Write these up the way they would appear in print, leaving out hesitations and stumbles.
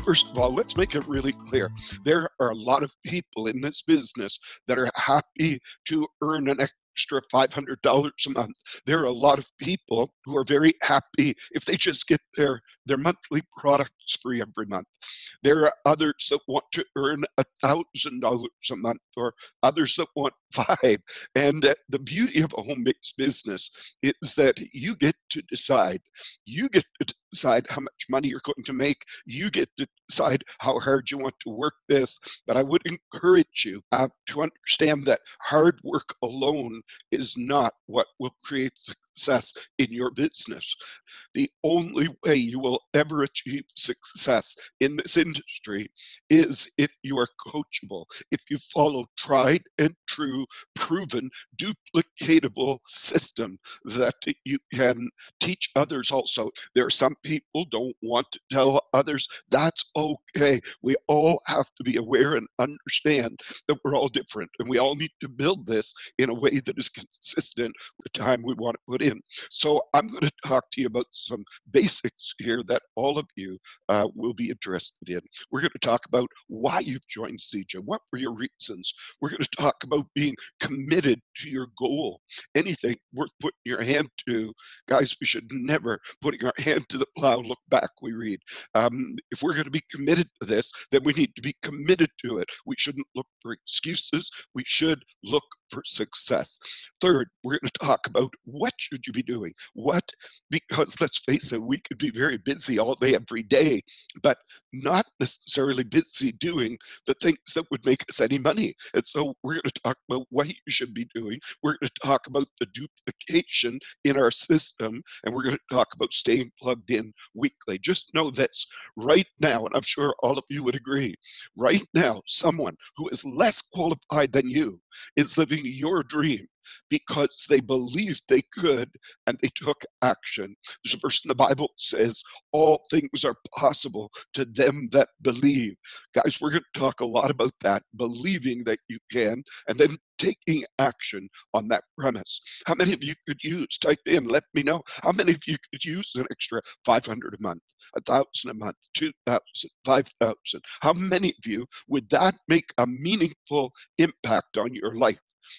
First of all, let's make it really clear. There are a lot of people in this business that are happy to earn an extra $500 a month. There are a lot of people who are very happy if they just get their monthly products free every month. There are others that want to earn $1,000 a month, or others that want five. And the beauty of a home-based business is that you get to decide. You get to decide how much money you're going to make. You get to decide how hard you want to work this. But I would encourage you to understand that hard work alone is not what will create success in your business. The only way you will ever achieve success in this industry is if you are coachable, if you follow tried and true, proven, duplicatable system that you can teach others also. There are some people don't want to tell others. That's okay. We all have to be aware and understand that we're all different, and we all need to build this in a way that is consistent with the time we want to put in. So I'm going to talk to you about some basics here that all of you will be interested in. We're going to talk about why you've joined CJ. What were your reasons? We're going to talk about being committed to your goal. Anything worth putting your hand to, guys, we should never putting our hand to the plow look back, we read. If we're going to be committed to this, then we need to be committed to it. We shouldn't look for excuses. We should look for success. Third, we're going to talk about what should you be doing? What? Because let's face it, we could be very busy all day, every day, but not necessarily busy doing the things that would make us any money. And so we're going to talk about what you should be doing. We're going to talk about the duplication in our system, and we're going to talk about staying plugged in weekly. Just know this right now, and I'm sure all of you would agree, right now, someone who is less qualified than you is living your dream because they believed they could and they took action. There's a verse in the Bible that says, all things are possible to them that believe. Guys, we're going to talk a lot about that, believing that you can, and then taking action on that premise. How many of you could use, type in, let me know, how many of you could use an extra 500 a month, 1,000 a month, 2,000, 5,000? How many of you would that make a meaningful impact on your life?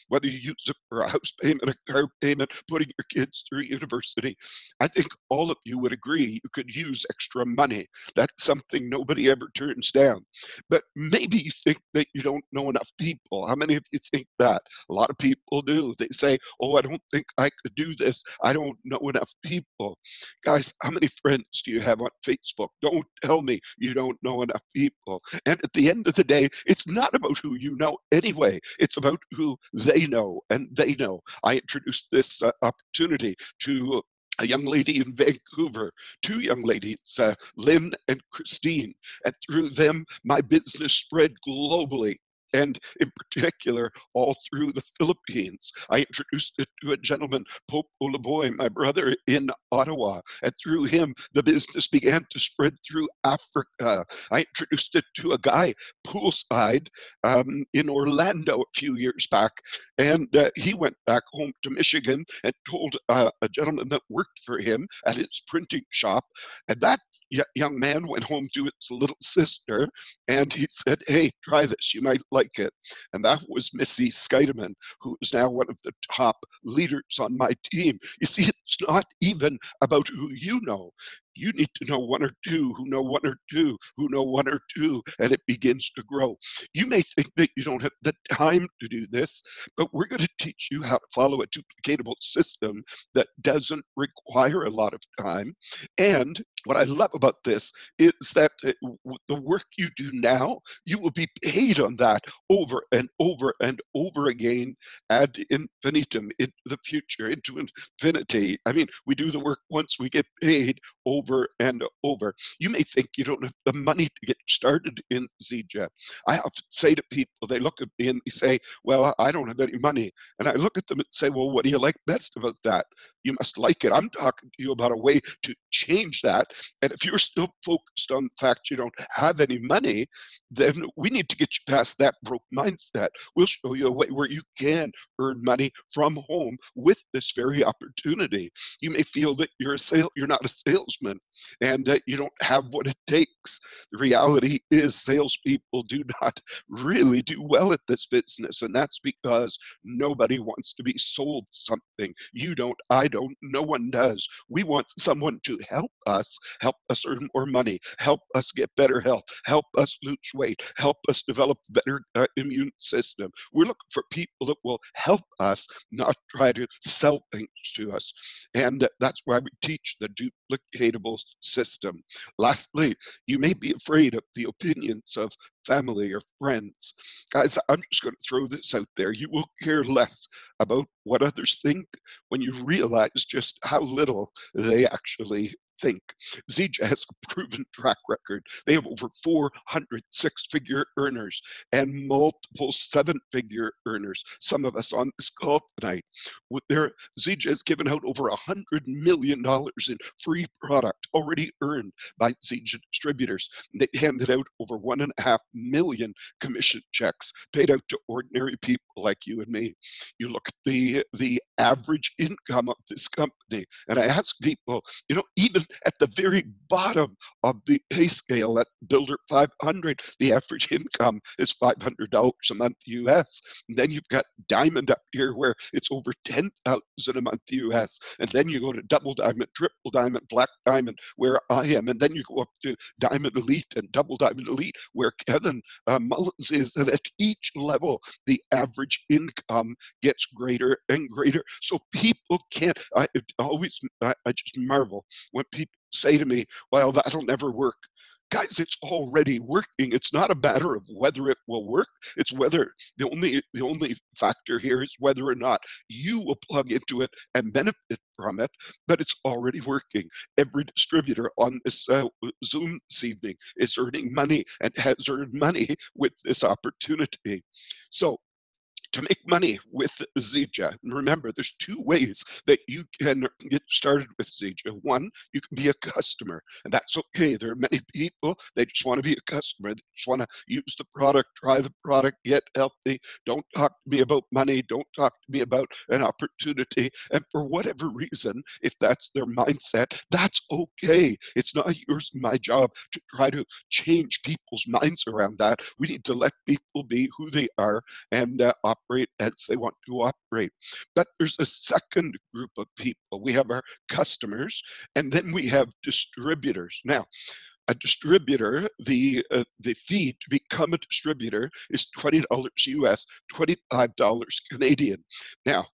Whether you use it for a house payment, a car payment, putting your kids through university, I think all of you would agree you could use extra money. That's something nobody ever turns down. But maybe you think that you don't know enough people. How many of you think that? A lot of people do. They say, oh, I don't think I could do this. I don't know enough people. Guys, how many friends do you have on Facebook? Don't tell me you don't know enough people. And at the end of the day, it's not about who you know anyway. It's about who they know, and they know. I introduced this opportunity to a young lady in Vancouver, two young ladies, Lynn and Christine, and through them, my business spread globally. And in particular, all through the Philippines. I introduced it to a gentleman, Pope Olaboy, my brother in Ottawa, and through him, the business began to spread through Africa. I introduced it to a guy poolside in Orlando a few years back, and he went back home to Michigan and told a gentleman that worked for him at his printing shop, and that young man went home to his little sister, and he said, hey, try this, you might like it. And that was Missy Skideman, who is now one of the top leaders on my team. You see, it's not even about who you know. You need to know one or two who know one or two who know one or two, and it begins to grow. You may think that you don't have the time to do this, but we're going to teach you how to follow a duplicatable system that doesn't require a lot of time. And what I love about this is that the work you do now, you will be paid on that over and over and over again ad infinitum, into the future, into infinity. I mean, we do the work once, we get paid over and over. You may think you don't have the money to get started in CJ. I often say to people, they look at me and they say, well, I don't have any money. And I look at them and say, well, what do you like best about that? You must like it. I'm talking to you about a way to change that. And if you're still focused on the fact you don't have any money, then we need to get you past that broke mindset. We'll show you a way where you can earn money from home with this very opportunity. You may feel that you're not a salesman, and you don't have what it takes. The reality is salespeople do not really do well at this business, and that's because nobody wants to be sold something. You don't, I don't, no one does. We want someone to help us earn more money, help us get better health, help us lose weight, help us develop a better immune system. We're looking for people that will help us, not try to sell things to us. And that's why we teach the duplicatable system. Lastly, you may be afraid of the opinions of family or friends. Guys, I'm just going to throw this out there. You will care less about what others think when you realize just how little they actually think. Zija has a proven track record. They have over 400 six-figure earners and multiple seven-figure earners. Some of us on this call tonight, Zija has given out over $100 million in free product already earned by Zija distributors. They handed out over 1.5 million commission checks paid out to ordinary people like you and me. You look at the average income of this company, and I ask people, even at the very bottom of the pay scale at Builder 500, the average income is $500 a month US. And then you've got Diamond up here where it's over $10,000 a month US. And then you go to Double Diamond, Triple Diamond, Black Diamond, where I am. And then you go up to Diamond Elite and Double Diamond Elite, where Kevin Mullins is. And at each level, the average income gets greater and greater. So people can't, I just marvel when people say to me, well, that'll never work. Guys, it's already working. It's not a matter of whether it will work. It's whether the only factor here is whether or not you will plug into it and benefit from it. But it's already working. Every distributor on this Zoom this evening is earning money and has earned money with this opportunity. So to make money with Zija, remember, there's two ways that you can get started with Zija. One, you can be a customer, and that's okay. There are many people, they just want to be a customer. They just want to use the product, try the product, get healthy. Don't talk to me about money. Don't talk to me about an opportunity. And for whatever reason, if that's their mindset, that's okay. It's not yours, my job to try to change people's minds around that. We need to let people be who they are and operate as they want to operate. But there's a second group of people. We have our customers, and then we have distributors. Now, a distributor, the fee to become a distributor is $20 US, $25 Canadian. Now,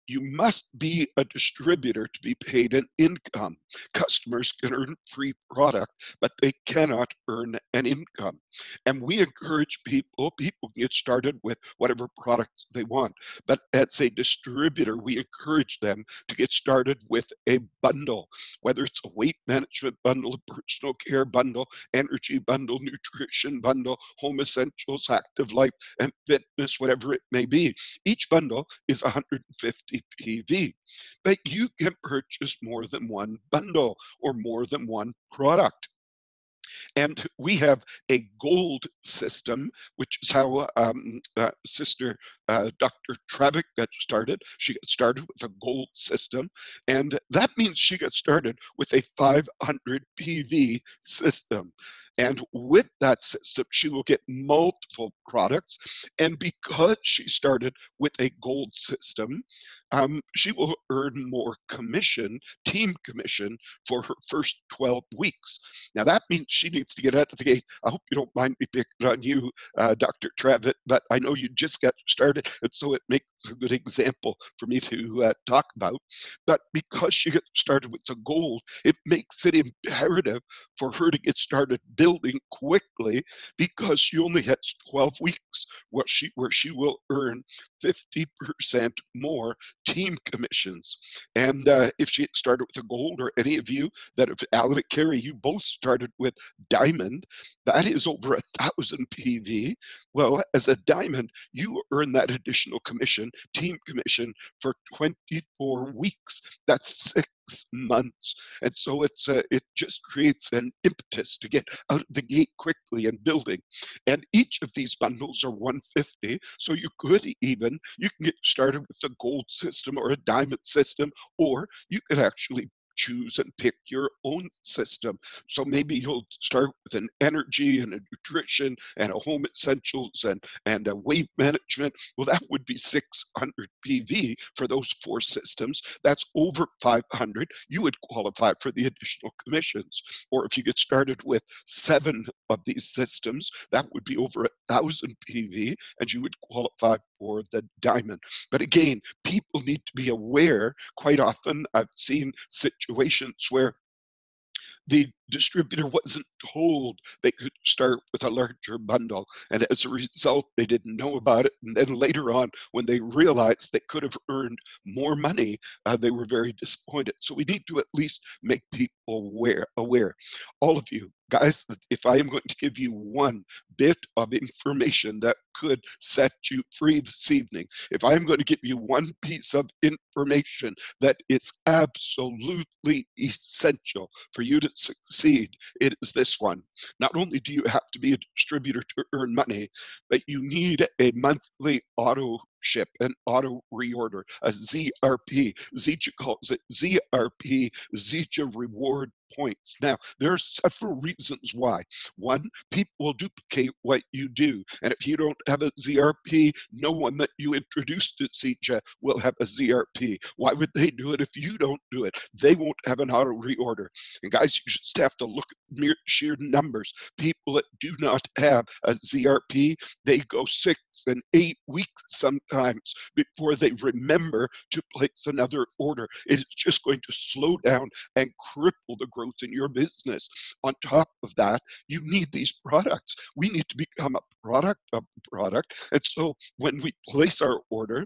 you must be a distributor to be paid an income. Customers can earn free product, but they cannot earn an income. And we encourage people can get started with whatever products they want. But as a distributor, we encourage them to get started with a bundle, whether it's a weight management bundle, a personal care bundle, energy bundle, nutrition bundle, home essentials, active life, and fitness, whatever it may be. Each bundle is 150 PV, but you can purchase more than one bundle or more than one product. And we have a gold system, which is how Sister Dr. Travick got started. She got started with a gold system, and that means she got started with a 500 PV system. And with that system, she will get multiple products. And because she started with a gold system, she will earn more commission, team commission, for her first 12 weeks. Now, that means she needs to get out of the gate. I hope you don't mind me picking on you, Dr. Travitt, but I know you just got started, and so it makes a good example for me to talk about. But because she got started with the gold, it makes it imperative for her to get started building quickly, because she only has 12 weeks where she will earn 50% more team commissions. And if she started with a gold, or any of you that have, Alan and Carrie, you both started with diamond, that is over 1,000 PV. Well, as a diamond, you earn that additional commission, team commission, for 24 weeks. That's 6 months. And so it just creates an impetus to get out of the gate quickly and building. And each of these bundles are 150. So you can get started with the gold system or a diamond system, or you could actually choose and pick your own system. So maybe you'll start with an energy and a nutrition and a home essentials and a weight management. Well, that would be 600 PV for those four systems. That's over 500. You would qualify for the additional commissions. Or if you get started with 7 of these systems, that would be over 1,000 PV, and you would qualify for the diamond. But again, people need to be aware. Quite often, I've seen situations where the distributor wasn't told they could start with a larger bundle. And as a result, they didn't know about it. And then later on, when they realized they could have earned more money, they were very disappointed. So we need to at least make people aware. All of you guys, if I am going to give you one bit of information that could set you free this evening, if I'm going to give you one piece of information that is absolutely essential for you to succeed, it is this one. Not only do you have to be a distributor to earn money, but you need a monthly auto ship, an auto reorder, a ZRP. Zija calls it ZRP, Zija Reward Points. Now, there are several reasons why. One, people will duplicate what you do. And if you don't have a ZRP, no one that you introduce to Zija will have a ZRP. Why would they do it if you don't do it? They won't have an auto reorder. And guys, you just have to look at sheer numbers. People that do not have a ZRP, they go 6 and 8 weeks sometimes before they remember to place another order. It is just going to slow down and cripple the growth in your business. On top of that, you need these products. We need to become a product of the product. And so when we place our order,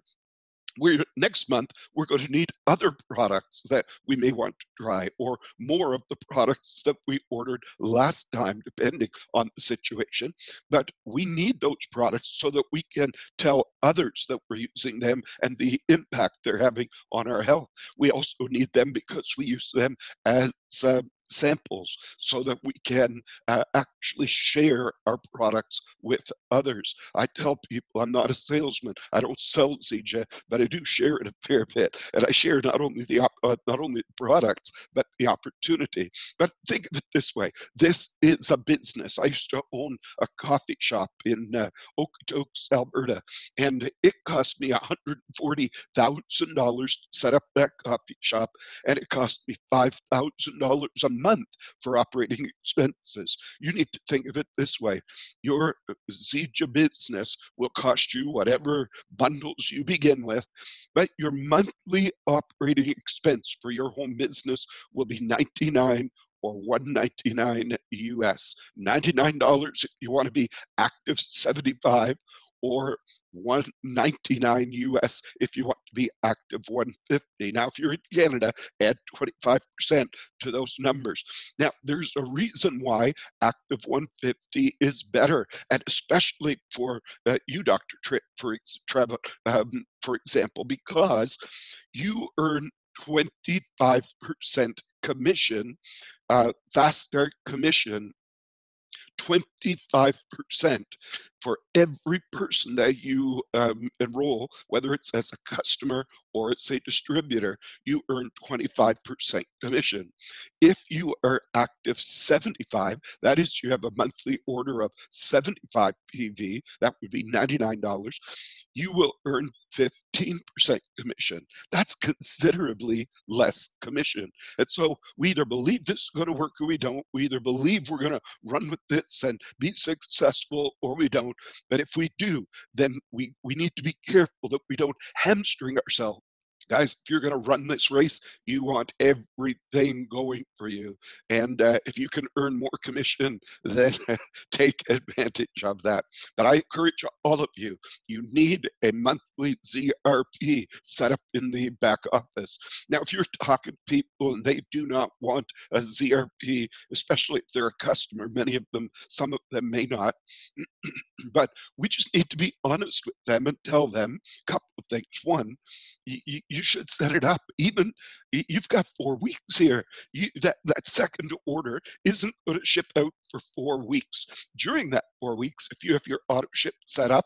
next month we're going to need other products that we may want to try, or more of the products that we ordered last time, depending on the situation. But we need those products so that we can tell others that we're using them and the impact they're having on our health. We also need them because we use them as samples so that we can actually share our products with others. I tell people I'm not a salesman. I don't sell Zija, but I do share it a fair bit, and I share not only the products but the opportunity. But think of it this way: this is a business. I used to own a coffee shop in Okotoks, Alberta, and it cost me $140,000 to set up that coffee shop, and it cost me $5,000 a month for operating expenses. You need to think of it this way: your Zija business will cost you whatever bundles you begin with, but your monthly operating expense for your home business will be $99 or $199 US. $99 if you want to be active 75, or $199 US if you want to be active 150. Now, if you're in Canada, add 25% to those numbers. Now, there's a reason why active 150 is better, and especially for you, Dr. Tripp, for example, because you earn 25% commission, fast start commission, 25% for every person that you enroll, whether it's as a customer or it's a distributor. You earn 25% commission. If you are active 75, that is, you have a monthly order of 75 PV, that would be $99, you will earn 15% commission. That's considerably less commission. And so we either believe this is going to work or we don't. We either believe we're going to run with this and be successful or we don't. But if we do, then we need to be careful that we don't hamstring ourselves. Guys, if you're going to run this race, you want everything going for you. And if you can earn more commission, then take advantage of that. But I encourage all of you, you need a monthly ZRP set up in the back office. Now, if you're talking to people and they do not want a ZRP, especially if they're a customer, many of them, some of them may not, but we just need to be honest with them and tell them a couple of things. One, you should set it up. Even you've got 4 weeks here. That second order isn't going to ship out for 4 weeks. During that 4 weeks, if you have your auto ship set up,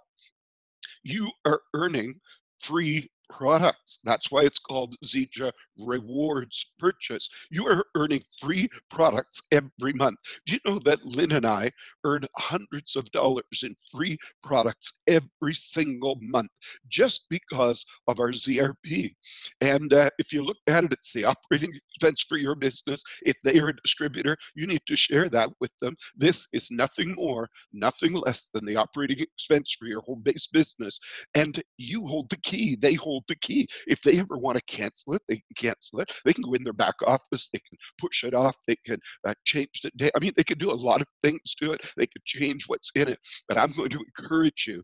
you are earning free products. That's why it's called Zija Rewards Purchase. You are earning free products every month. Do you know that Lynn and I earn hundreds of dollars in free products every single month just because of our ZRP? And if you look at it, it's the operating expense for your business. If they are a distributor, you need to share that with them. This is nothing more, nothing less than the operating expense for your home-based business. And you hold the key. They hold the key. If they ever want to cancel it, they can cancel it. They can go in their back office. They can push it off. They can change the day. I mean, they can do a lot of things to it. They could change what's in it. But I'm going to encourage you,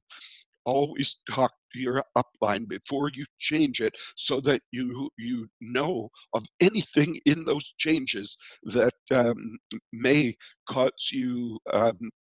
always talk to your upline before you change it, so that you know of anything in those changes that may cause you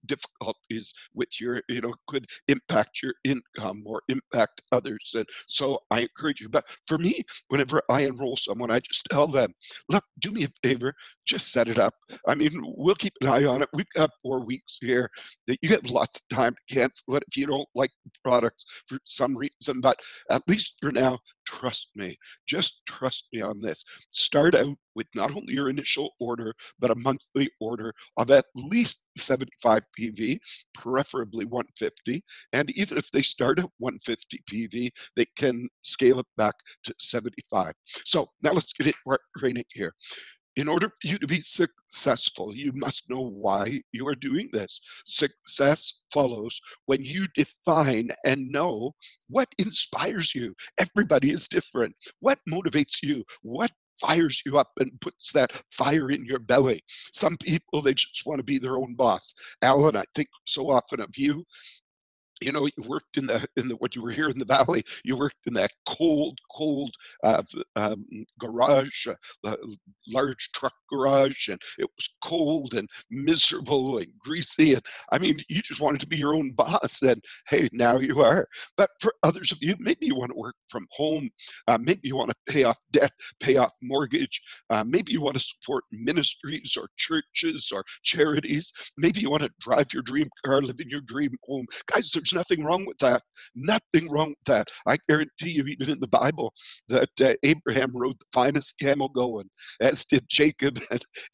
difficulties with your, could impact your income or impact others. And so I encourage you. But for me, whenever I enroll someone, I just tell them, look, do me a favor, just set it up. I mean, we'll keep an eye on it. We've got 4 weeks here that you get lots of time to cancel it if you don't like the products for some reason. But at least for now, trust me. Just trust me on this. Start out with not only your initial order, but a monthly order of at least 75 PV, preferably 150. And even if they start at 150 PV, they can scale it back to 75. So now let's get into our training here. In order for you to be successful, you must know why you are doing this. Success follows when you define and know what inspires you. Everybody is different. What motivates you? What fires you up and puts that fire in your belly? Some people, they just want to be their own boss. Alan, I think so often of you. You worked in the what you were here in the valley. You worked in that cold uh, garage, large truck garage, and it was cold and miserable and greasy. And I mean, you just wanted to be your own boss. And hey, now you are. But for others of you, maybe you want to work from home. Maybe you want to pay off debt, pay off mortgage. Maybe you want to support ministries or churches or charities. Maybe you want to drive your dream car, live in your dream home. Guys, there's nothing wrong with that. Nothing wrong with that. I guarantee you, even in the Bible, that Abraham rode the finest camel going, as did Jacob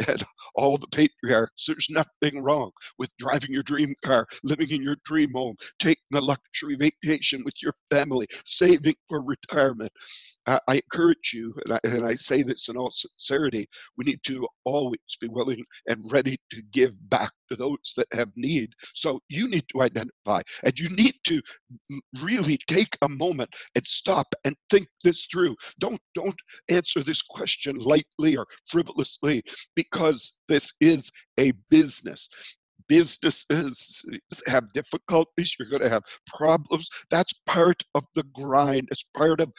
and all the patriarchs. There's nothing wrong with driving your dream car, living in your dream home, taking a luxury vacation with your family, saving for retirement. I encourage you, and I say this in all sincerity, we need to always be willing and ready to give back to those that have need. So you need to identify, and you need to really take a moment and stop and think this through. Don't answer this question lightly or frivolously, because this is a business. Businesses have difficulties. You're going to have problems. That's part of the grind. It's part of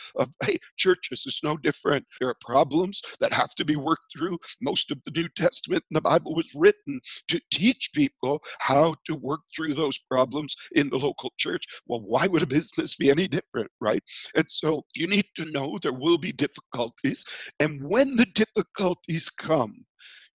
hey, churches is no different. There are problems that have to be worked through. Most of the New Testament in the Bible was written to teach people how to work through those problems in the local church. Well, why would a business be any different, right? And so you need to know there will be difficulties. And when the difficulties come,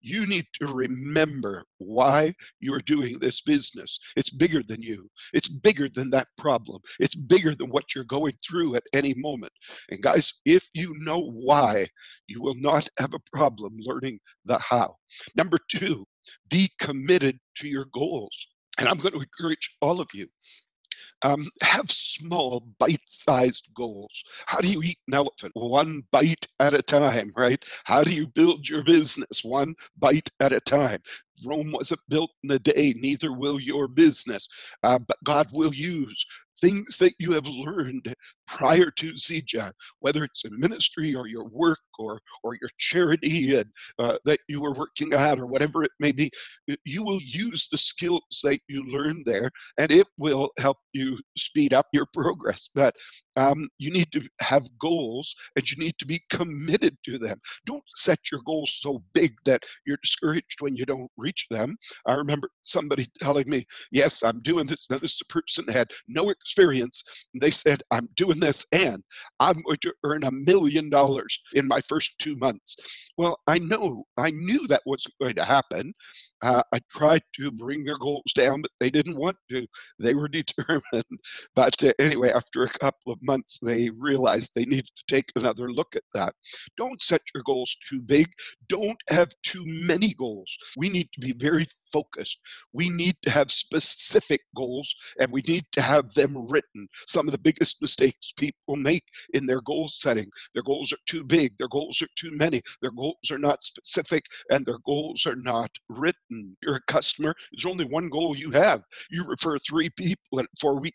you need to remember why you are doing this business. It's bigger than you. It's bigger than that problem. It's bigger than what you're going through at any moment. And guys, if you know why, you will not have a problem learning the how. Number 2, be committed to your goals. And I'm going to encourage all of you, have small, bite-sized goals. How do you eat an elephant? One bite at a time, right? How do you build your business? One bite at a time. Rome wasn't built in a day, neither will your business. But God will use things that you have learned prior to Zija, whether it's in ministry or your work or your charity and, that you were working at, or whatever it may be. You will use the skills that you learned there, and it will help you speed up your progress. But you need to have goals, and you need to be committed to them. Don't set your goals so big that you're discouraged when you don't reach them. I remember somebody telling me, yes, I'm doing this. Now, this person had no experience. They said, I'm doing this, and I'm going to earn $1 million in my first 2 months. Well, I knew that wasn't going to happen. I tried to bring their goals down, but they didn't want to. They were determined. But anyway, after a couple of months, they realized they needed to take another look at that. Don't set your goals too big. Don't have too many goals. We need to be very focused. We need to have specific goals, and we need to have them written. Some of the biggest mistakes people make in their goal setting, their goals are too big, their goals are too many, their goals are not specific, and their goals are not written. You're a customer, there's only one goal you have. You refer 3 people in a 4-week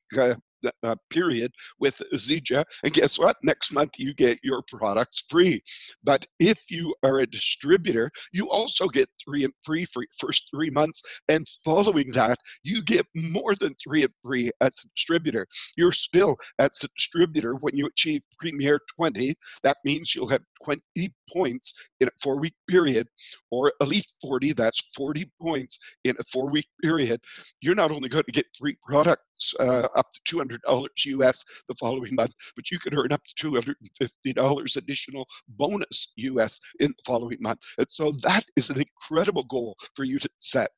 period with Zija, and guess what? Next month you get your products free. But if you are a distributor, you also get 3 and free for your first 3 months, and following that, you get more than 3 and free as a distributor. You're still, as a distributor, when you achieve Premier 20, that means you'll have 20 points in a 4-week period, or Elite 40, that's 40 points in a 4-week period. You're not only going to get free products up to $200 US the following month, but you could earn up to $250 additional bonus US in the following month. And so that is an incredible goal for you to set.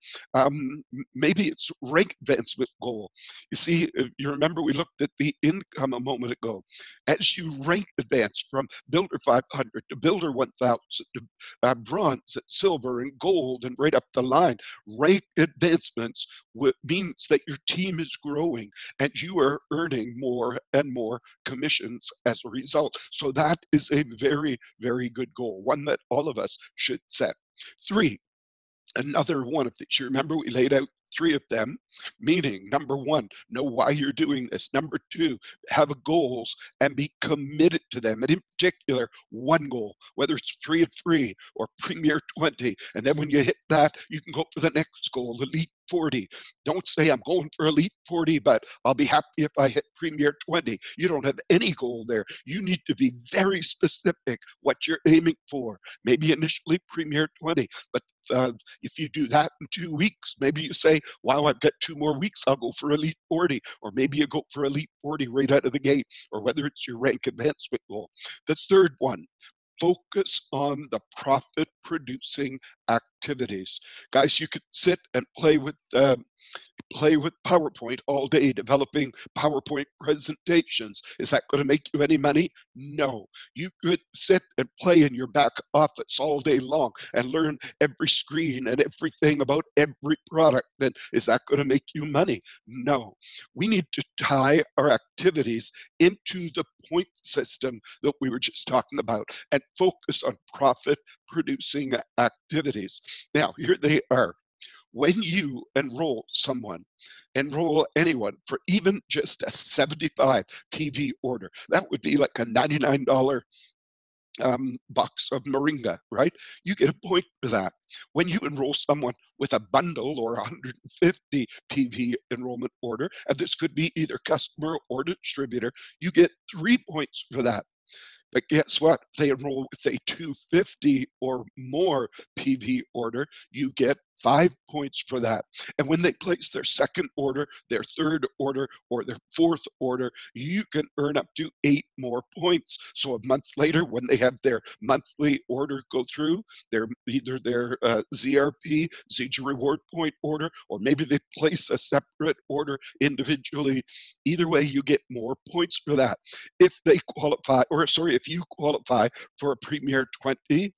Maybe it's rank advancement goal. You see, you remember we looked at the income a moment ago. As you rank advance from Builder 500 to Builder 1000 to bronze and silver and gold and right up the line, rank advancements means that your team is growing and you are earning more and more commissions as a result. So that is a very, very good goal, one that all of us should set. 3, another one of these. You remember we laid out 3 of them, meaning number 1, know why you're doing this. Number 2, have goals and be committed to them. And in particular, one goal, whether it's 3 and free or Premier 20. And then when you hit that, you can go for the next goal, Elite 40. Don't say I'm going for Elite 40, but I'll be happy if I hit Premier 20. You don't have any goal there. You need to be very specific what you're aiming for. Maybe initially Premier 20, but if you do that in 2 weeks, maybe you say, wow, I've got 2 more weeks, I'll go for Elite 40, or maybe you go for Elite 40 right out of the gate, or whether it's your rank advancement goal. The third one, focus on the profit producing activities. Guys, you could sit and play with PowerPoint all day, developing PowerPoint presentations. Is that going to make you any money? No. You could sit and play in your back office all day long and learn every screen and everything about every product. And is that going to make you money? No. We need to tie our activities into the point system that we were just talking about and focus on profit producing activities. Now, here they are. When you enroll someone, enroll anyone for even just a 75 PV order, that would be like a $99 box of moringa, right? You get a point for that. When you enroll someone with a bundle or 150 PV enrollment order, and this could be either customer or distributor, you get 3 points for that. But guess what? If they enroll with a 250 or more PV order, you get 5 points for that. And when they place their second order, their third order, or their fourth order, you can earn up to 8 more points. So a month later, when they have their monthly order go through, either their ZRP, Zija Reward Point order, or maybe they place a separate order individually. Either way, you get more points for that. If they qualify, or sorry, if you qualify for a Premier 20,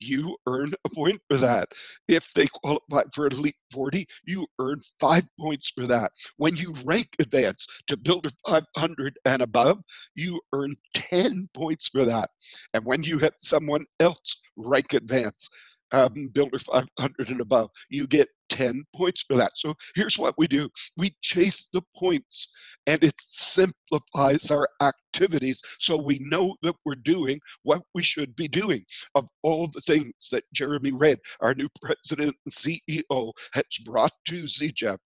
you earn a point for that. If they qualify for Elite 40, you earn 5 points for that. When you rank advance to Builder 500 and above, you earn 10 points for that. And when you have someone else rank advance, Builder 500 and above, you get 10 points for that. So here's what we do. We chase the points, and it simplifies our activities so we know that we're doing what we should be doing. Of all the things that Jeremy Red, our new president and CEO, has brought to Zija,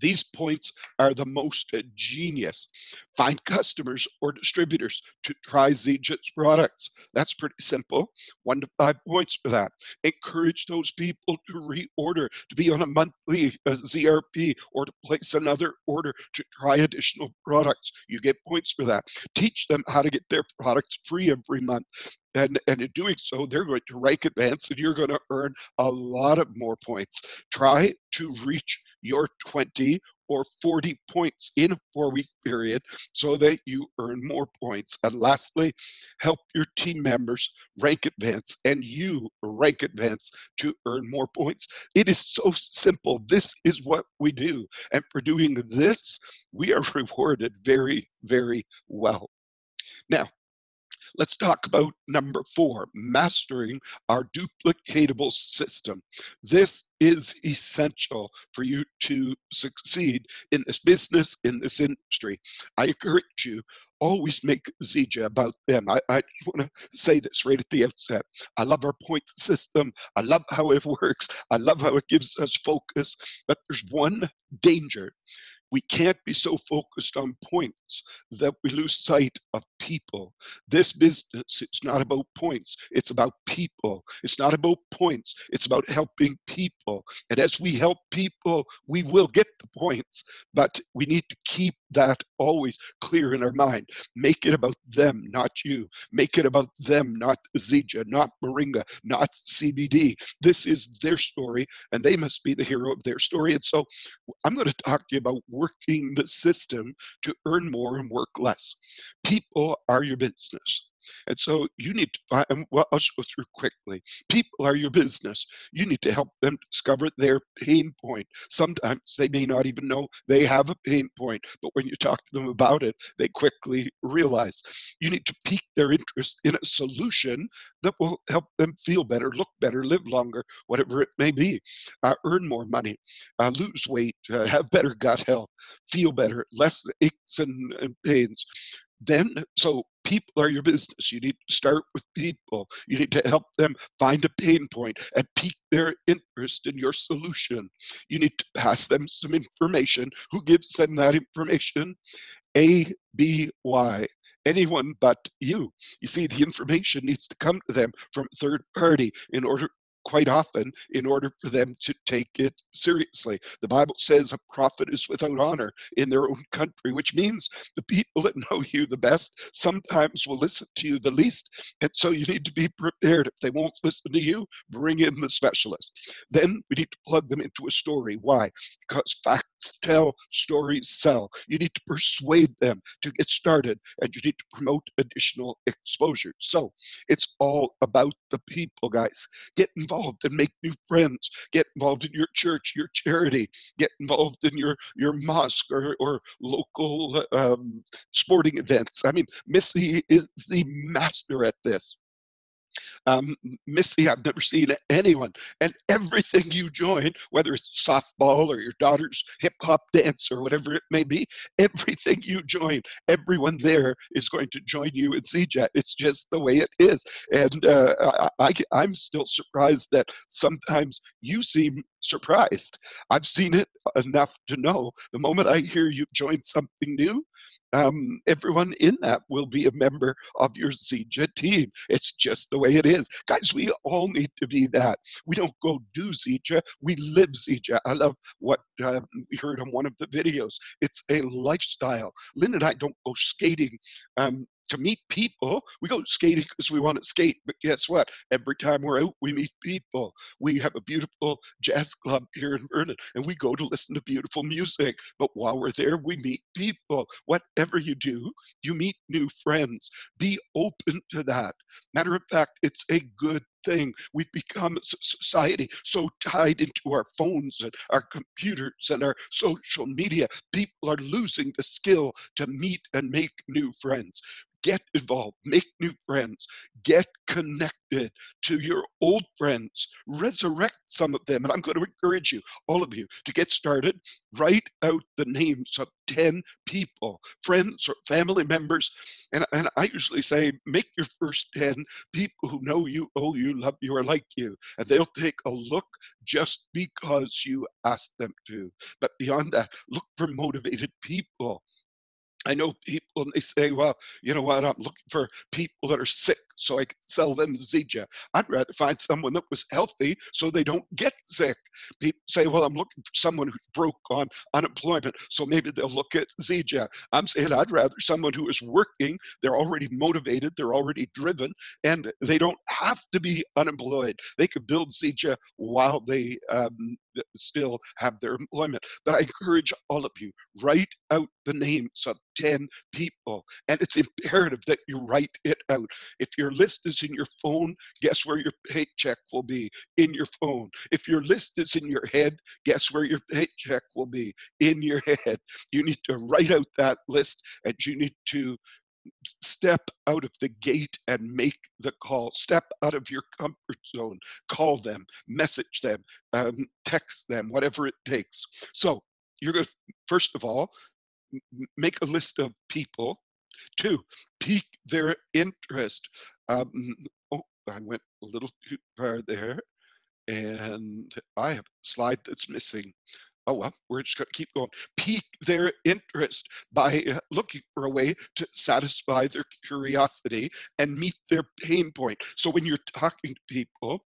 these points are the most genius. Find customers or distributors to try Zija's products. That's pretty simple. 1 to 5 points for that. Encourage those people to reorder, to be on a monthly ZRP, or to place another order to try additional products. You get points for that. Teach teach them how to get their products free every month. And in doing so, they're going to rank advance and you're going to earn a lot of more points. Try to reach your 20 or 40 points in a 4-week period so that you earn more points. And lastly, help your team members rank advance and you rank advance to earn more points. It is so simple. This is what we do. And for doing this, we are rewarded very, very well. Now, let's talk about number 4, mastering our duplicatable system. This is essential for you to succeed in this business, in this industry. I encourage you, always make Zija about them. I want to say this right at the outset. I love our point system. I love how it works. I love how it gives us focus. But there's one danger. We can't be so focused on points that we lose sight of people. This business is not about points, it's about people. It's not about points, it's about helping people. And as we help people, we will get the points, but we need to keep that always clear in our mind. Make it about them, not you. Make it about them, not Zija, not Moringa, not CBD. This is their story, and they must be the hero of their story. And so I'm going to talk to you about working the system to earn more and work less. People are your business. And so you need to find, well, I'll just go through quickly. People are your business. You need to help them discover their pain point. Sometimes they may not even know they have a pain point, but when you talk to them about it, they quickly realize. You need to pique their interest in a solution that will help them feel better, look better, live longer, whatever it may be. Earn more money, lose weight, have better gut health, feel better, less aches and pains. Then, so people are your business. You need to start with people. You need to help them find a pain point and pique their interest in your solution. You need to pass them some information. Who gives them that information? A, B, Y. Anyone but you. You see, the information needs to come to them from a third party in order, quite often, in order for them to take it seriously. The Bible says a prophet is without honor in their own country, which means the people that know you the best sometimes will listen to you the least. And so you need to be prepared. If they won't listen to you, bring in the specialist. Then we need to plug them into a story. Why? Because facts tell, stories sell. You need to persuade them to get started, and you need to promote additional exposure. So it's all about the people, guys. Get involved and make new friends. Get involved in your church, your charity. Get involved in your mosque or local sporting events. I mean, Missy is the master at this. Missy, I've never seen anyone. And everything you join, whether it's softball or your daughter's hip hop dance or whatever it may be, everything you join, everyone there is going to join you in CJAT. It's just the way it is. And I'm still surprised that sometimes you seem surprised. I've seen it enough to know the moment I hear you join something new, everyone in that will be a member of your Zija team. It's just the way it is. Guys, we all need to be that. We don't go do Zija, we live Zija. I love what we heard on one of the videos. It's a lifestyle. Lynn and I don't go skating to meet people. We go skating because we want to skate, but guess what? Every time we're out, we meet people. We have a beautiful jazz club here in Vernon, and we go to listen to beautiful music. But while we're there, we meet people. Whatever you do, you meet new friends. Be open to that. Matter of fact, it's a good thing. We've become a society so tied into our phones and our computers and our social media. People are losing the skill to meet and make new friends. Get involved, make new friends, get connected to your old friends, resurrect some of them. And I'm going to encourage you, all of you, to get started. Write out the names of 10 people, friends or family members. And I usually say, make your first 10 people who know you, owe you, love you, or like you. And they'll take a look just because you asked them to. But beyond that, look for motivated people. I know people, and they say, well, you know what, I'm looking for people that are sick so I can sell them Zija. I'd rather find someone that was healthy so they don't get sick. People say, well, I'm looking for someone who's broke on unemployment, so maybe they'll look at Zija. I'm saying I'd rather someone who is working, they're already motivated, they're already driven, and they don't have to be unemployed. They could build Zija while they still have their employment. But I encourage all of you, write out the names of 10 people, and it's imperative that you write it out. If your list is in your phone, guess where your paycheck will be? In your phone. If your list is in your head, guess where your paycheck will be? In your head. You need to write out that list, and you need to step out of the gate and make the call. Step out of your comfort zone. Call them, message them, text them, whatever it takes. So you're going to, first of all, make a list of people. 2, pique their interest. Oh, I went a little too far there, and I have a slide that's missing. Oh, well, we're just going to keep going. Pique their interest by looking for a way to satisfy their curiosity and meet their pain point. So when you're talking to people,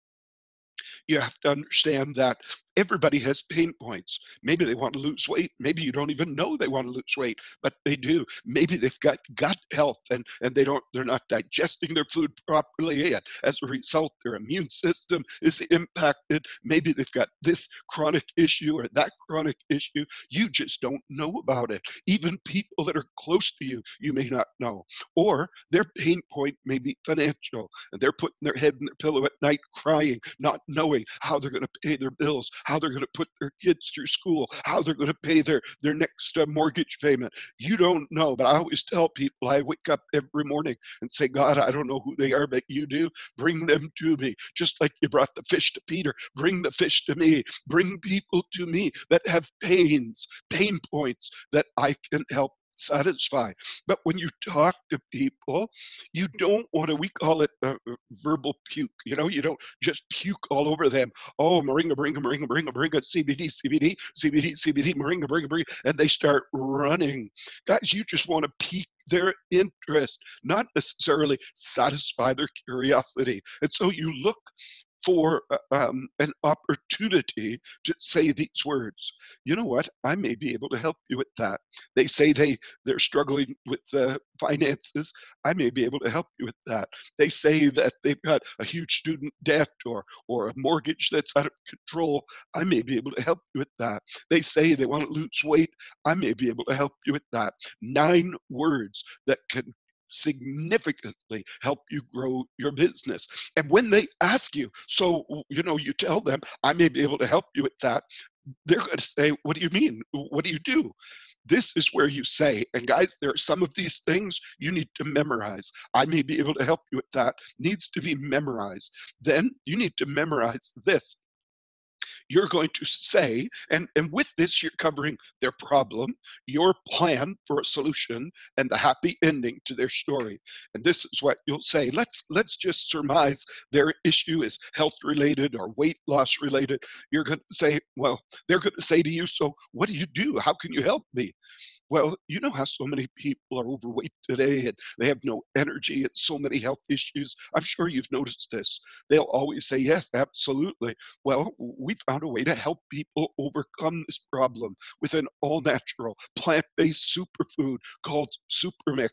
you have to understand that everybody has pain points. Maybe they want to lose weight. Maybe you don't even know they want to lose weight, but they do. Maybe they've got gut health and they're not digesting their food properly, and as a result, their immune system is impacted. Maybe they've got this chronic issue or that chronic issue. You just don't know about it. Even people that are close to you, you may not know. Or their pain point may be financial, and they're putting their head in their pillow at night crying, not knowing how they're going to pay their bills, how they're going to put their kids through school, how they're going to pay their next mortgage payment. You don't know, but I always tell people, I wake up every morning and say, God, I don't know who they are, but you do. Bring them to me. Just like you brought the fish to Peter, bring the fish to me. Bring people to me that have pain points that I can help satisfy. But when you talk to people, you don't want to, we call it verbal puke. You know, you don't just puke all over them. Oh, moringa, moringa, moringa, moringa, moringa, CBD, CBD, CBD, CBD, moringa, moringa, moringa, and they start running. Guys, you just want to pique their interest, not necessarily satisfy their curiosity. And so you look for an opportunity to say these words. You know what? I may be able to help you with that. They say they're struggling with finances. I may be able to help you with that. They say that they've got a huge student debt or a mortgage that's out of control. I may be able to help you with that. They say they want to lose weight. I may be able to help you with that. 9 words that can significantly help you grow your business. And when they ask you, so, you know, you tell them, I may be able to help you with that, they're going to say, what do you mean? What do you do? This is where you say, and guys, there are some of these things you need to memorize. I may be able to help you with that, needs to be memorized. Then you need to memorize this. You're going to say, and with this, you're covering their problem, your plan for a solution, and the happy ending to their story. And this is what you'll say. Let's just surmise their issue is health related or weight loss related. You're going to say, well, they're going to say to you, so what do you do? How can you help me? Well, you know how so many people are overweight today and they have no energy and so many health issues. I'm sure you've noticed this. They'll always say, yes, absolutely. Well, we found a way to help people overcome this problem with an all natural plant-based superfood called Supermix.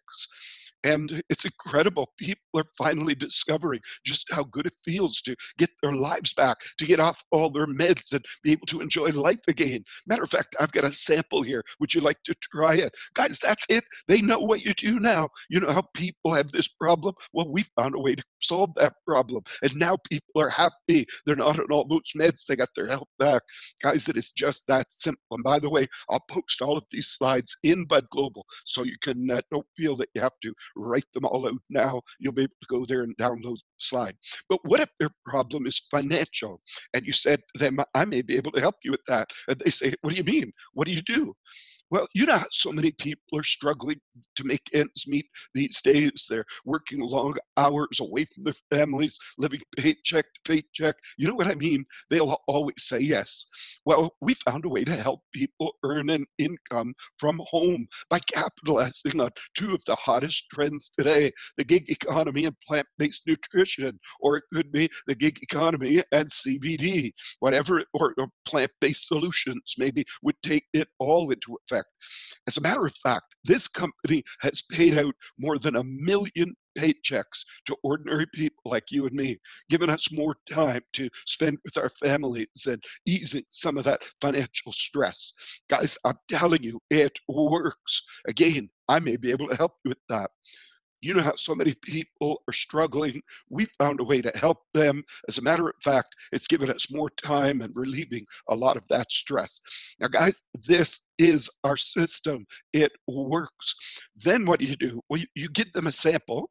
And it's incredible. People are finally discovering just how good it feels to get their lives back, to get off all their meds and be able to enjoy life again. Matter of fact, I've got a sample here. Would you like to try it? Guys, that's it. They know what you do now. You know how people have this problem? Well, we found a way to solve that problem. And now people are happy. They're not on all those meds. They got their health back. Guys, it is just that simple. And by the way, I'll post all of these slides in Bud Global so you can don't feel that you have to write them all out now. You'll be able to go there and download the slide. But what if their problem is financial? And you said to them, I may be able to help you with that. And they say, what do you mean? What do you do? Well, you know how so many people are struggling to make ends meet these days. They're working long hours away from their families, living paycheck to paycheck. You know what I mean? They'll always say yes. Well, we found a way to help people earn an income from home by capitalizing on two of the hottest trends today, the gig economy and plant-based nutrition, or it could be the gig economy and CBD, whatever, or plant-based solutions maybe would take it all into effect. As a matter of fact, this company has paid out more than 1 million paychecks to ordinary people like you and me, giving us more time to spend with our families and easing some of that financial stress. Guys, I'm telling you, it works. Again, I may be able to help you with that. You know how so many people are struggling. We found a way to help them. As a matter of fact, it's given us more time and relieving a lot of that stress. Now, guys, this is our system. It works. Then what do you do? Well, you give them a sample.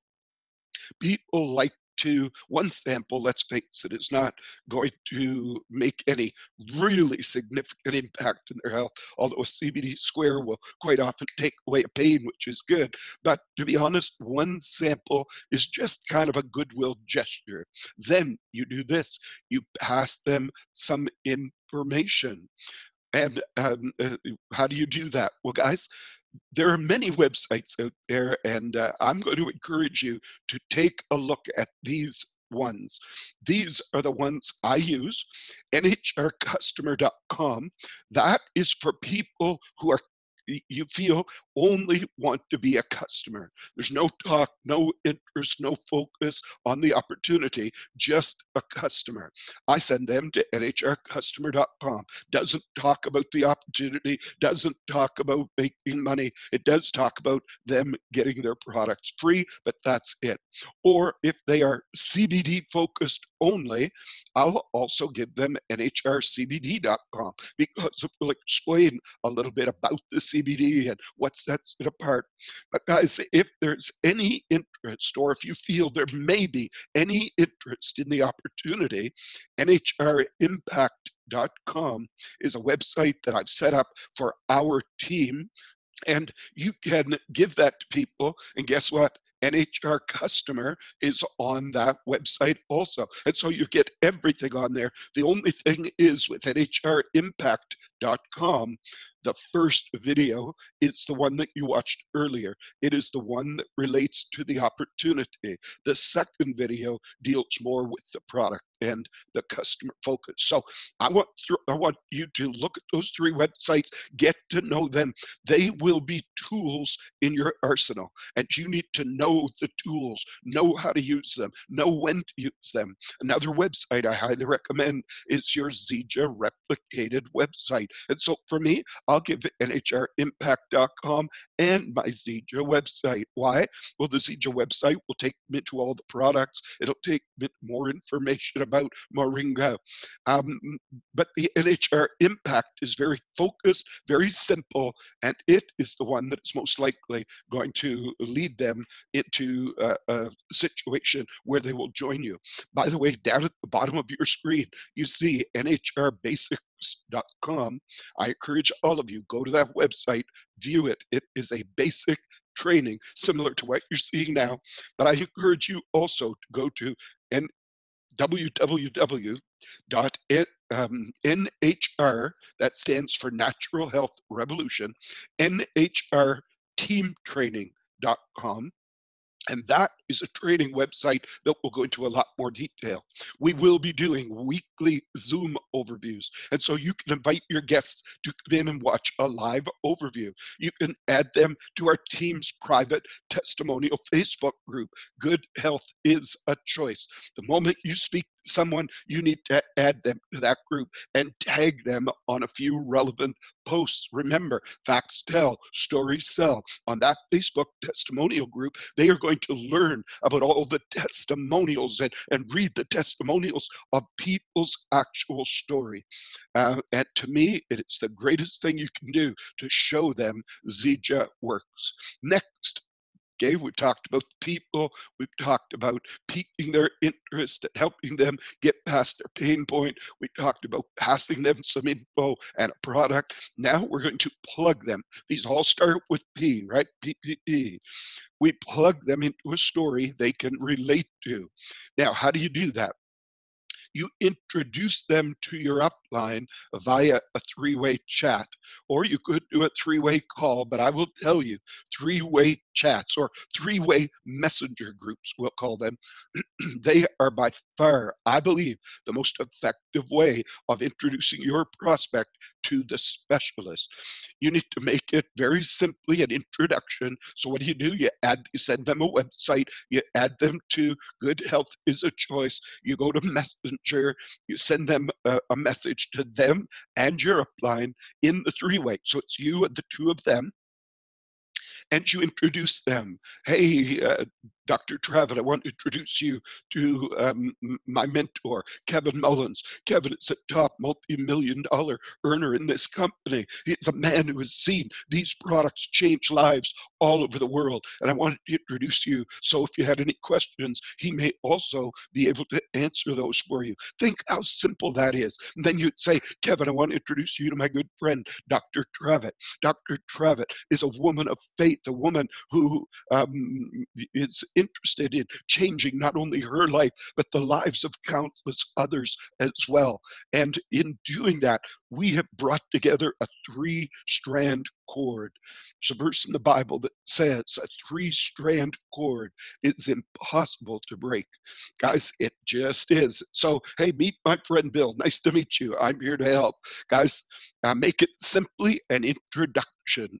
People like to, one sample, let's face it, is not going to make any really significant impact in their health, although a CBD square will quite often take away a pain, which is good. But to be honest, one sample is just kind of a goodwill gesture. Then you do this, you pass them some information. And how do you do that? Well, guys, there are many websites out there, and I'm going to encourage you to take a look at these ones. These are the ones I use. nhrcustomer.com. That is for people who are you feel only want to be a customer. There's no talk, no interest, no focus on the opportunity, just a customer. I send them to nhrcustomer.com. Doesn't talk about the opportunity, doesn't talk about making money. It does talk about them getting their products free, but that's it. Or if they are CBD focused only, I'll also give them nhrcbd.com because it will explain a little bit about the CBD and what sets it apart. But guys, if there's any interest, or if you feel there may be any interest in the opportunity, nhrimpact.com is a website that I've set up for our team, and you can give that to people. And guess what? NHR customer is on that website also. And so you get everything on there. The only thing is with nhrimpact.com, the first video is the one that you watched earlier. It is the one that relates to the opportunity. The second video deals more with the product and the customer focus. So I want you to look at those three websites, get to know them. They will be tools in your arsenal, and you need to know the tools, know how to use them, know when to use them. Another website I highly recommend is your Zija replicated website. And so for me, I'll give it nhrimpact.com and my Zija website. Why? Well, the Zija website will take me to all the products. It'll take me more information about Moringa. Um, but the NHR Impact is very focused, very simple, and it is the one that is most likely going to lead them into a situation where they will join you. By the way, down at the bottom of your screen, you see nhrbasics.com. I encourage all of you, go to that website, view it. It is a basic training similar to what you're seeing now, but I encourage you also to go to www.nhr, that stands for Natural Health Revolution, nhrteamtraining.com. And that is a training website that will go into a lot more detail. We will be doing weekly Zoom overviews. And so you can invite your guests to come in and watch a live overview. You can add them to our team's private testimonial Facebook group. Good health is a choice. The moment you speak to someone, you need to add them to that group and tag them on a few relevant posts. Remember, facts tell, stories sell. On that Facebook testimonial group, they are going to learn about all the testimonials and read the testimonials of people's actual story. And to me, it is the greatest thing you can do to show them Zija works. Next, Okay, we've talked about people, we've talked about piquing their interest and helping them get past their pain point. We talked about passing them some info and a product. Now we're going to plug them. These all start with P, right? P. We plug them into a story they can relate to. Now, how do you do that? You introduce them to your upline via a three-way chat, or you could do a three-way call, but I will tell you, three-way chats or three-way messenger groups, we'll call them, they are by far, I believe, the most effective way of introducing your prospect to the specialist. You need to make it very simply an introduction. So what do? You send them a website, you add them to Good Health is a Choice, you go to Messenger, you send them a message to them and your upline in the three-way. So it's you and the two of them, and you introduce them. Hey, Dr. Travitt, I want to introduce you to my mentor, Kevin Mullins. Kevin is a top multi-million-dollar earner in this company. He's a man who has seen these products change lives all over the world. And I wanted to introduce you. So if you had any questions, he may also be able to answer those for you. Think how simple that is. And then you'd say, Kevin, I want to introduce you to my good friend, Dr. Travitt. Dr. Travitt is a woman of faith, a woman who is interested in changing not only her life, but the lives of countless others as well. And in doing that, we have brought together a three-strand cord. There's a verse in the Bible that says a three-strand cord is impossible to break. Guys, it just is. So, hey, meet my friend Bill. Nice to meet you. I'm here to help. Guys, make it simply an introduction.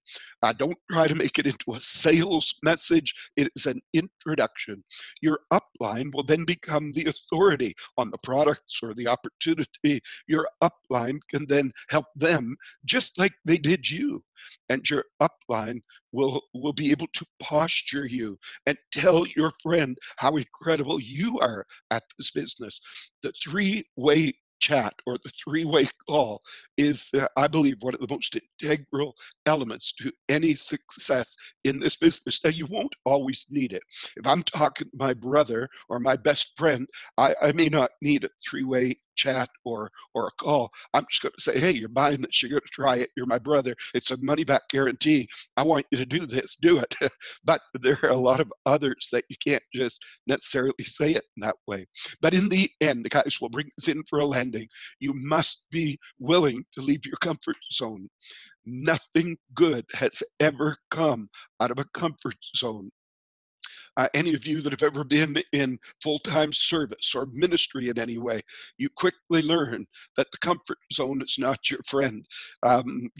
Don't try to make it into a sales message. It is an introduction. Your upline will then become the authority on the products or the opportunity. Your upline can then help them just like they did you. And your upline will be able to posture you and tell your friend how incredible you are at this business. The three-way chat or the three-way call is, I believe, one of the most integral elements to any success in this business. Now, you won't always need it. If I'm talking to my brother or my best friend, I may not need a three-way chat or a call. I'm just going to say, hey, you're buying this, you're going to try it, you're my brother, it's a money back guarantee, I want you to do this, do it. But there are a lot of others that you can't just necessarily say it in that way. But in the end, guys, we'll bring this in for a landing. You must be willing to leave your comfort zone. Nothing good has ever come out of a comfort zone. Any of you that have ever been in full-time service or ministry in any way, you quickly learn that the comfort zone is not your friend.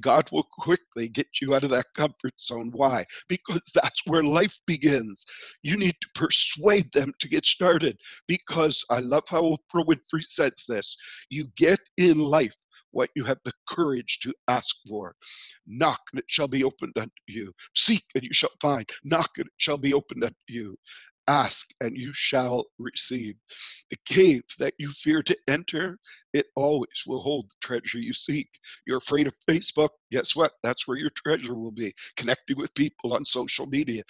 God will quickly get you out of that comfort zone. Why? Because that's where life begins. You need to persuade them to get started, because I love how Oprah Winfrey says this: you get in life what you have the courage to ask for. Knock and it shall be opened unto you. Seek and you shall find. Knock and it shall be opened unto you. Ask and you shall receive. The cave that you fear to enter, it always will hold the treasure you seek. You're afraid of Facebook? Guess what? That's where your treasure will be. Connecting with people on social media.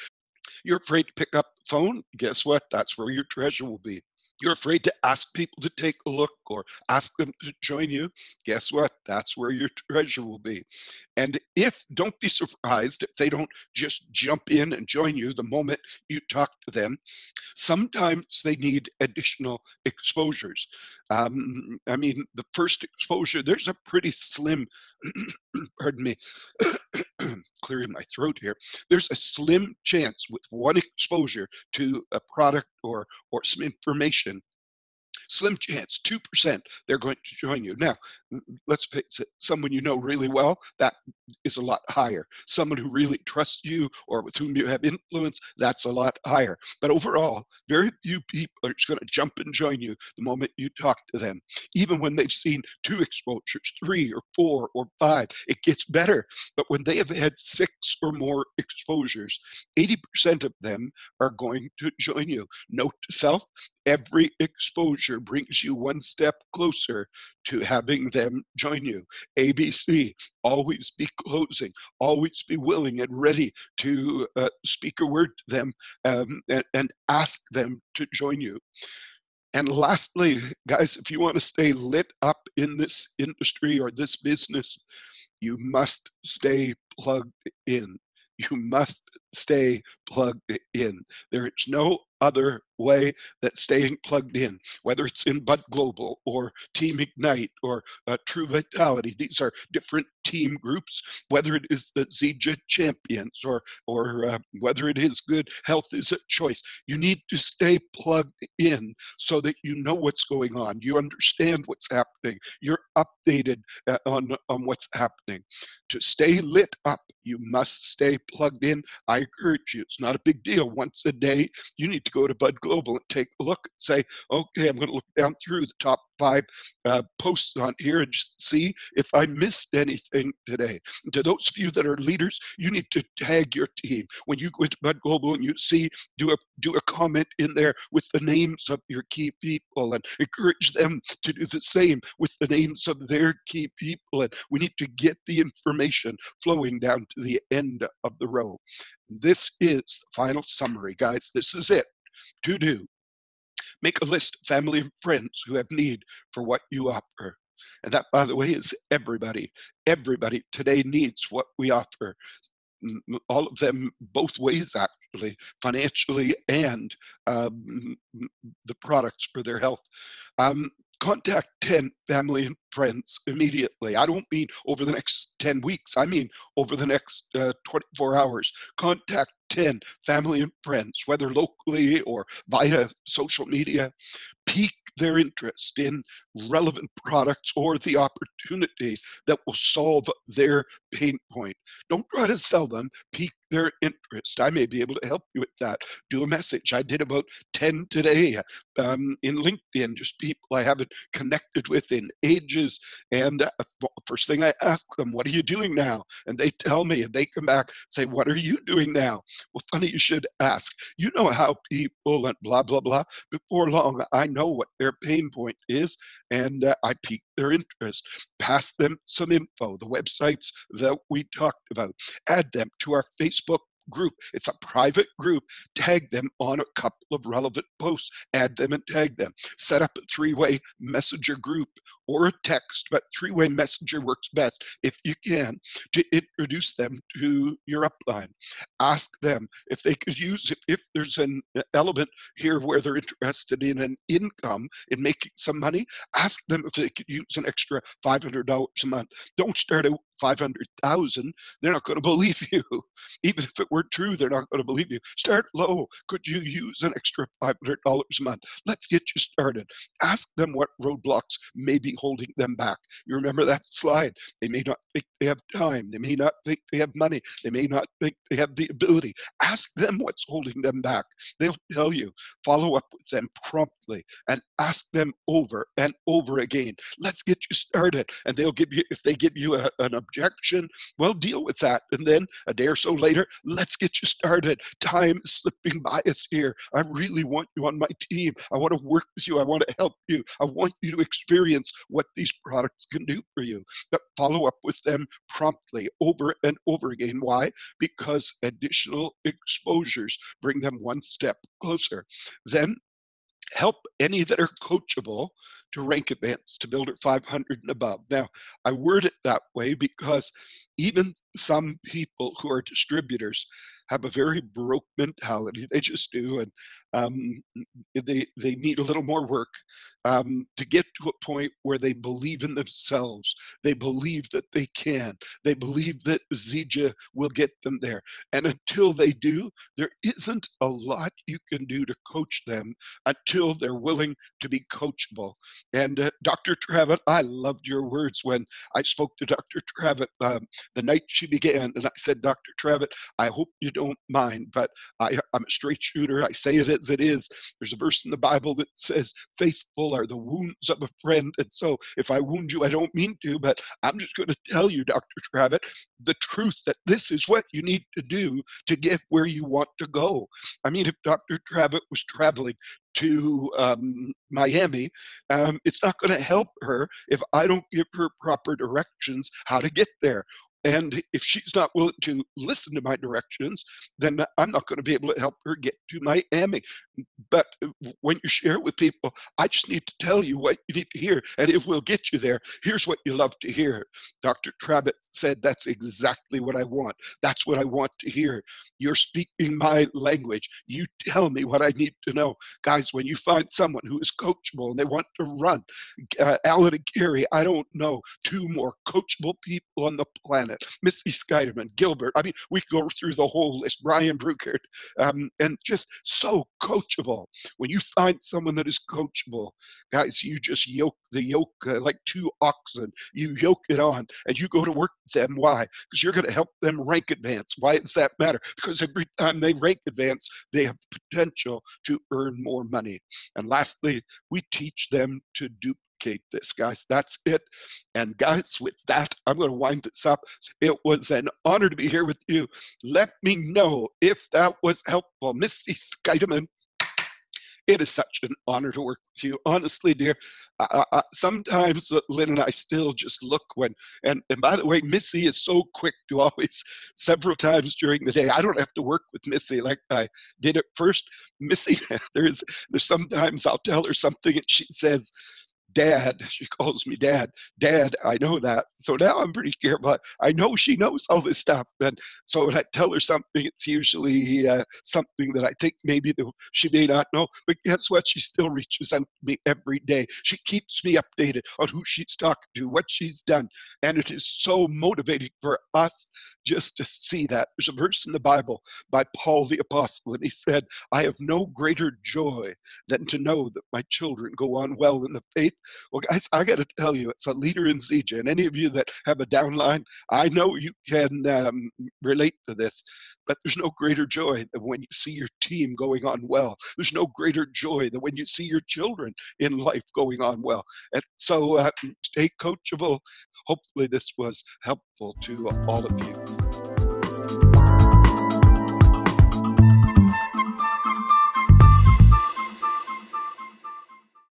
You're afraid to pick up the phone? Guess what? That's where your treasure will be. You're afraid to ask people to take a look or ask them to join you? Guess what? That's where your treasure will be. And don't be surprised if they don't just jump in and join you the moment you talk to them. Sometimes they need additional exposures. I mean, the first exposure, there's a pretty slim, pardon me, clearing my throat here. There's a slim chance with one exposure to a product or some information, slim chance, 2%, they're going to join you. Now, let's face it, someone you know really well, that is a lot higher. Someone who really trusts you or with whom you have influence, that's a lot higher. But overall, very few people are just going to jump and join you the moment you talk to them. Even when they've seen 2 exposures, 3 or 4 or 5, it gets better. But when they have had 6 or more exposures, 80% of them are going to join you. Note to self, Every exposure brings you one step closer to having them join you. ABC, always be closing, always be willing and ready to speak a word to them and ask them to join you. And lastly, guys, if you want to stay lit up in this industry or this business, you must stay plugged in. You must stay plugged in. There is no other way that staying plugged in, whether it's in Bud Global or Team Ignite or True Vitality. These are different team groups, whether it is the ZJ Champions or whether it is Good Health is a Choice. You need to stay plugged in so that you know what's going on. You understand what's happening. You're updated on what's happening. To stay lit up, you must stay plugged in. I encourage you, it's not a big deal. Once a day, you need to go to Bud Global and take a look and say, okay, I'm going to look down through the top 5 posts on here and just see if I missed anything today. And to those of you that are leaders, you need to tag your team. When you go into Bud Global and you see, do a comment in there with the names of your key people and encourage them to do the same with the names of their key people. And we need to get the information flowing down to the end of the row. This is the final summary, guys. This is it. To do. Make a list of family and friends who have need for what you offer. And that, by the way, is everybody. Everybody today needs what we offer. All of them, both ways, actually, financially and the products for their health. Contact 10 family and friends immediately. I don't mean over the next 10 weeks. I mean over the next 24 hours. Contact 10 family and friends, whether locally or via social media. Pique their interest in relevant products or the opportunity that will solve their pain point. Don't try to sell them, pique their interest. I may be able to help you with that. Do a message. I did about 10 today in LinkedIn, just people I haven't connected with in ages. And first thing I ask them, what are you doing now? And they tell me, and they come back, say, what are you doing now? Well, funny you should ask. You know how people and blah, blah, blah. Before long, I know what their pain point is, and I pique their interest. Pass them some info, the websites that we talked about. Add them to our Facebook group. It's a private group. Tag them on a couple of relevant posts. Add them and tag them. Set up a 3-way messenger group or a text, but 3-way messenger works best if you can, to introduce them to your upline. Ask them if they could use, if there's an element here where they're interested in an income, in making some money, ask them if they could use an extra $500 a month. Don't start at 500,000. They're not going to believe you. Even if it were true, they're not going to believe you. Start low. Could you use an extra $500 a month? Let's get you started. Ask them what roadblocks may be holding them back. You remember that slide? They may not think they have time. They may not think they have money. They may not think they have the ability. Ask them what's holding them back. They'll tell you. Follow up with them promptly and ask them over and over again. Let's get you started. And they'll give you, if they give you an objection, well, deal with that. And then a day or so later, let's get you started. Time is slipping by us here. I really want you on my team. I want to work with you. I want to help you. I want you to experience what these products can do for you. But follow up with them promptly over and over again. Why? Because additional exposures bring them one step closer. Then help any that are coachable to rank advance to Builder 500 and above. Now, I word it that way because even some people who are distributors have a very broke mentality. They just do, and they need a little more work to get to a point where they believe in themselves. They believe that they can. They believe that ZJ will get them there. And until they do, there isn't a lot you can do to coach them until they're willing to be coachable. And Dr. Travitt, I loved your words when I spoke to Dr. Travitt the night she began. And I said, Dr. Travitt, I hope you don't don't mind, but I'm a straight shooter. I say it as it is. There's a verse in the Bible that says, faithful are the wounds of a friend. And so if I wound you, I don't mean to, but I'm just going to tell you, Dr. Travitt, the truth that this is what you need to do to get where you want to go. I mean, if Dr. Travitt was traveling to Miami, it's not going to help her if I don't give her proper directions how to get there. And if she's not willing to listen to my directions, then I'm not going to be able to help her get to Miami. But when you share with people, I just need to tell you what you need to hear. And it will get you there. Here's what you love to hear. Dr. Travitt said, that's exactly what I want. That's what I want to hear. You're speaking my language. You tell me what I need to know. Guys, when you find someone who is coachable and they want to run, Alan and Gary, I don't know, two more coachable people on the planet. Missy Skiderman, Gilbert. I mean, we go through the whole list. Brian Brukert, and just so coachable. When you find someone that is coachable, guys, you just yoke the yoke like two oxen. You yoke it on, and you go to work with them. Why? Because you're going to help them rank advance. Why does that matter? Because every time they rank advance, they have potential to earn more money. And lastly, we teach them to duplicate this, guys. That's it. And guys, with that, I'm going to wind this up. It was an honor to be here with you. Let me know if that was helpful. Missy Skiderman, it is such an honor to work with you. Honestly, dear, sometimes Lynn and I still just look when, and by the way, Missy is so quick to always, several times during the day, I don't have to work with Missy like I did at first. Missy, there's sometimes I'll tell her something and she says, Dad, she calls me Dad. Dad, I know that. So now I'm pretty careful. I know she knows all this stuff. And so when I tell her something, it's usually something that I think maybe she may not know. But guess what? She still reaches out to me every day. She keeps me updated on who she's talking to, what she's done. And it is so motivating for us just to see that. There's a verse in the Bible by Paul the Apostle, and he said, I have no greater joy than to know that my children go on well in the faith. Well, guys, I got to tell you, it's a leader in ZJ, and any of you that have a downline, I know you can relate to this, but there's no greater joy than when you see your team going on well. There's no greater joy than when you see your children in life going on well. And so stay coachable. Hopefully this was helpful to all of you.